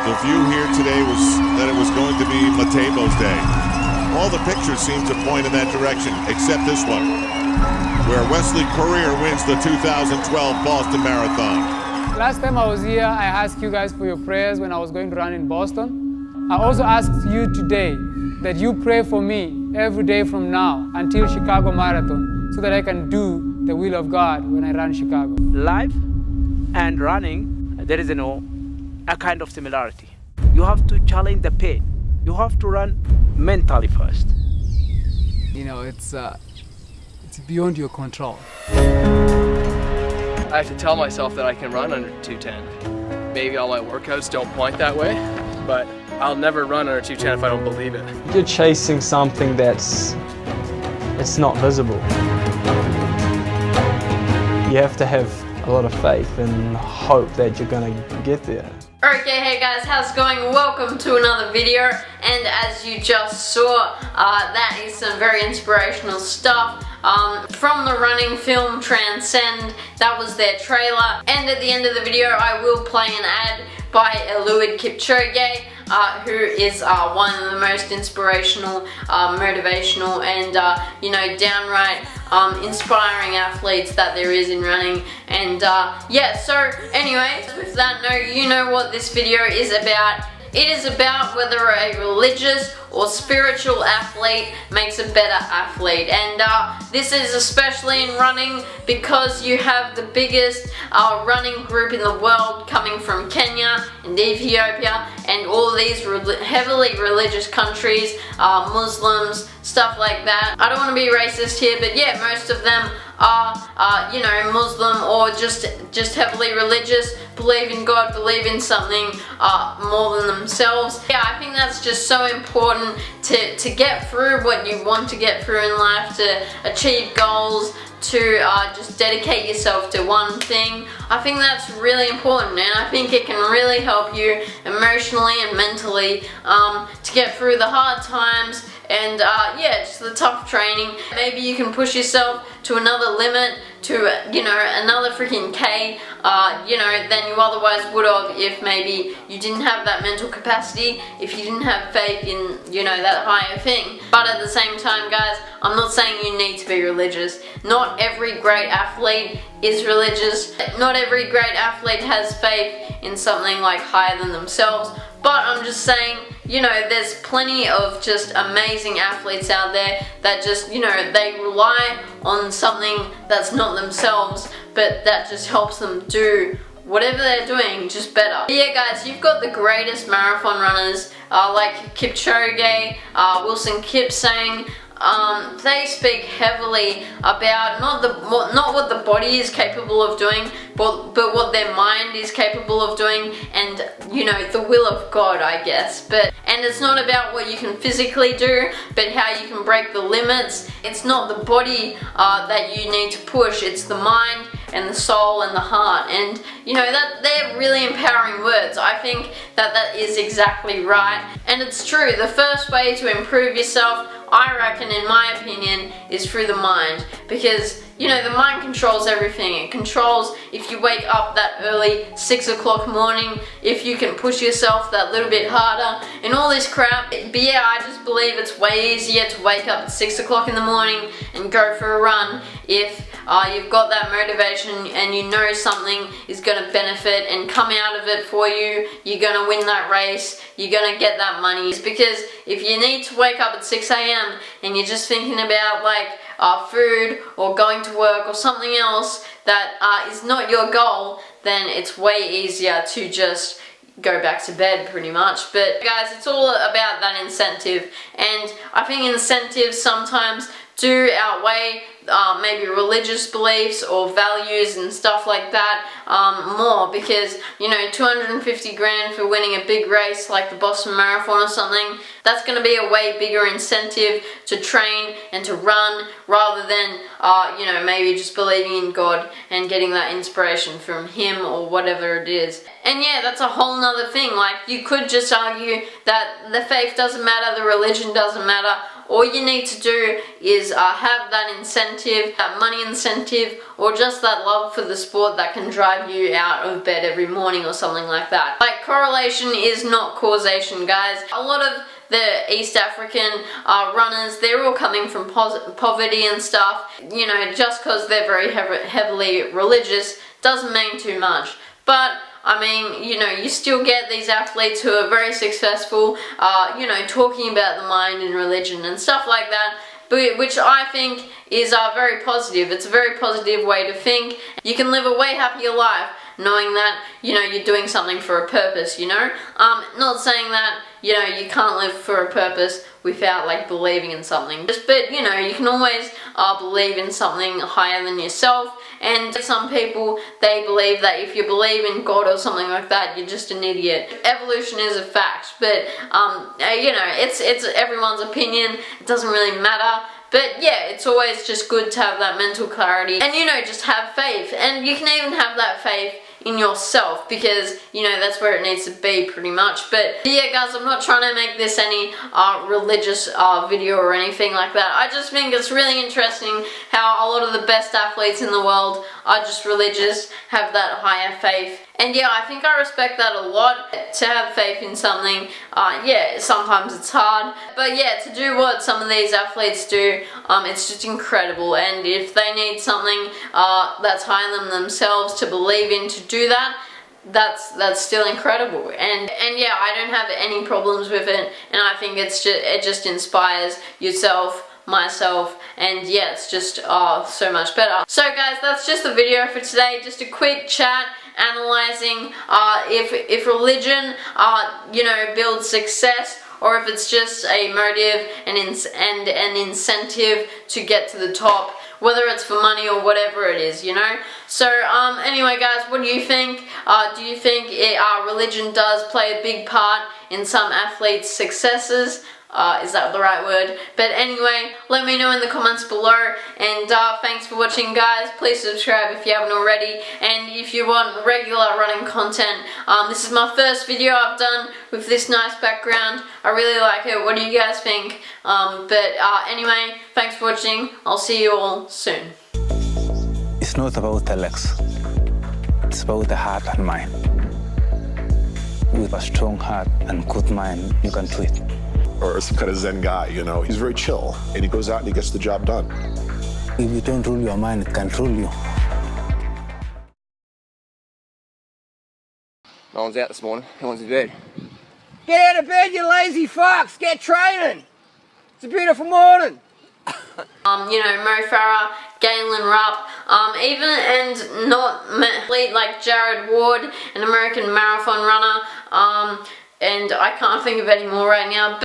The view here today was that it was going to be Matebo's day. All the pictures seem to point in that direction, except this one, where Wesley Courier wins the 2012 Boston Marathon. Last time I was here, I asked you guys for your prayers when I was going to run in Boston. I also asked you today that you pray for me every day from now until Chicago Marathon so that I can do the will of God when I run Chicago. Life and running, there is a kind of similarity. You have to challenge the pain. You have to run mentally first. You know, it's beyond your control. I have to tell myself that I can run under 210. Maybe all my workouts don't point that way, but I'll never run under 210 if I don't believe it. You're chasing something it's not visible. You have to have a lot of faith and hope that you're going to get there. Okay, hey guys, how's it going? Welcome to another video, and as you just saw, that is some very inspirational stuff from the running film Transcend. That was their trailer, and at the end of the video I will play an ad by Eliud Kipchoge, who is one of the most inspirational, motivational, and you know, downright inspiring athletes that there is in running. And yeah, so anyway, with that note, you know what this video is about. It is about whether a religious or spiritual athlete makes a better athlete, and this is especially in running because you have the biggest running group in the world coming from Kenya and Ethiopia and all these heavily religious countries, Muslims, stuff like that. I don't want to be racist here, but yeah, most of them are you know, Muslim or just heavily religious, believe in God, believe in something more than themselves. Yeah, I think that's just so important to get through what you want to get through in life, to achieve goals, to just dedicate yourself to one thing. I think that's really important, and I think it can really help you emotionally and mentally to get through the hard times and yeah, just the tough training. Maybe you can push yourself to another limit, to you know, another freaking K, you know, than you otherwise would have if maybe you didn't have that mental capacity, if you didn't have faith in, you know, that higher thing. But at the same time, guys, I'm not saying you need to be religious. Not every great athlete is religious. Not every great athlete has faith in something like higher than themselves. But I'm just saying, you know, there's plenty of just amazing athletes out there that just, you know, they rely on something that's not themselves, but that just helps them do whatever they're doing just better. But yeah, guys, you've got the greatest marathon runners like Kipchoge, Wilson Kipsang. They speak heavily about not what the body is capable of doing, but what their mind is capable of doing, and you know, the will of God, I guess. And it's not about what you can physically do, but how you can break the limits. It's not the body that you need to push, it's the mind and the soul and the heart. And you know, that they're really empowering words. I think that is exactly right, and it's true. The first way to improve yourself, I reckon, in my opinion, is through the mind, because you know, the mind controls everything. It controls if you wake up that early, 6 o'clock morning, if you can push yourself that little bit harder, and all this crap. But yeah, I just believe it's way easier to wake up at 6 o'clock in the morning and go for a run if you've got that motivation and you know something is going to benefit and come out of it for you. You're going to win that race, you're going to get that money. It's because if you need to wake up at 6 a.m. and you're just thinking about like food or going to work or something else that is not your goal, then it's way easier to just go back to bed pretty much. But guys, it's all about that incentive, and I think incentives sometimes do outweigh maybe religious beliefs or values and stuff like that more, because you know, 250 grand for winning a big race like the Boston Marathon or something, that's going to be a way bigger incentive to train and to run, rather than you know, maybe just believing in God and getting that inspiration from Him or whatever it is. And yeah, that's a whole nother thing. Like, you could just argue that the faith doesn't matter, the religion doesn't matter. all you need to do is have that incentive, that money incentive, or just that love for the sport that can drive you out of bed every morning or something like that. Like, correlation is not causation, guys. A lot of the East African runners, they're all coming from poverty and stuff. You know, just because they're very heavily religious doesn't mean too much. But I mean, you know, you still get these athletes who are very successful, you know, talking about the mind and religion and stuff like that, which I think is very positive. It's a very positive way to think. You can live a way happier life knowing that, you know, you're doing something for a purpose, you know. Not saying that, you know, you can't live for a purpose without, like, believing in something. But, you know, you can always believe in something higher than yourself. And some people, they believe that if you believe in God or something like that, you're just an idiot. Evolution is a fact, but, you know, it's everyone's opinion. It doesn't really matter. But yeah, it's always just good to have that mental clarity and, you know, just have faith. And you can even have that faith in yourself, because, you know, that's where it needs to be pretty much. But yeah, guys, I'm not trying to make this any religious video or anything like that. I just think it's really interesting how a lot of the best athletes in the world are just religious, have that higher faith. And yeah, I think I respect that a lot, to have faith in something. Yeah, sometimes it's hard, but yeah, to do what some of these athletes do, it's just incredible. And if they need something that's higher than themselves to believe in to do that, that's still incredible. And yeah, I don't have any problems with it, and I think it just inspires yourself, myself, and yeah, it's just so much better. So guys, that's just the video for today. Just a quick chat analyzing if religion you know, builds success, or if it's just a motive and an incentive to get to the top, whether it's for money or whatever it is, you know. So anyway, guys, what do you think? Do you think religion does play a big part in some athletes' successes? Is that the right word? But anyway, let me know in the comments below, and thanks for watching, guys. Please subscribe if you haven't already, and if you want regular running content, this is my first video I've done with this nice background. I really like it. What do you guys think? But anyway, thanks for watching. I'll see you all soon. It's not about the legs. It's about the heart and mind. With a strong heart and good mind, you can do it. Or some kind of Zen guy, you know. He's very chill, and he goes out and he gets the job done. If you don't rule your mind, it can rule you. No one's out this morning. Everyone's in bed. Get out of bed, you lazy fucks! Get training! It's a beautiful morning! You know, Mo Farah, Galen Rupp, even and not like Jared Ward, an American marathon runner, and I can't think of any more right now.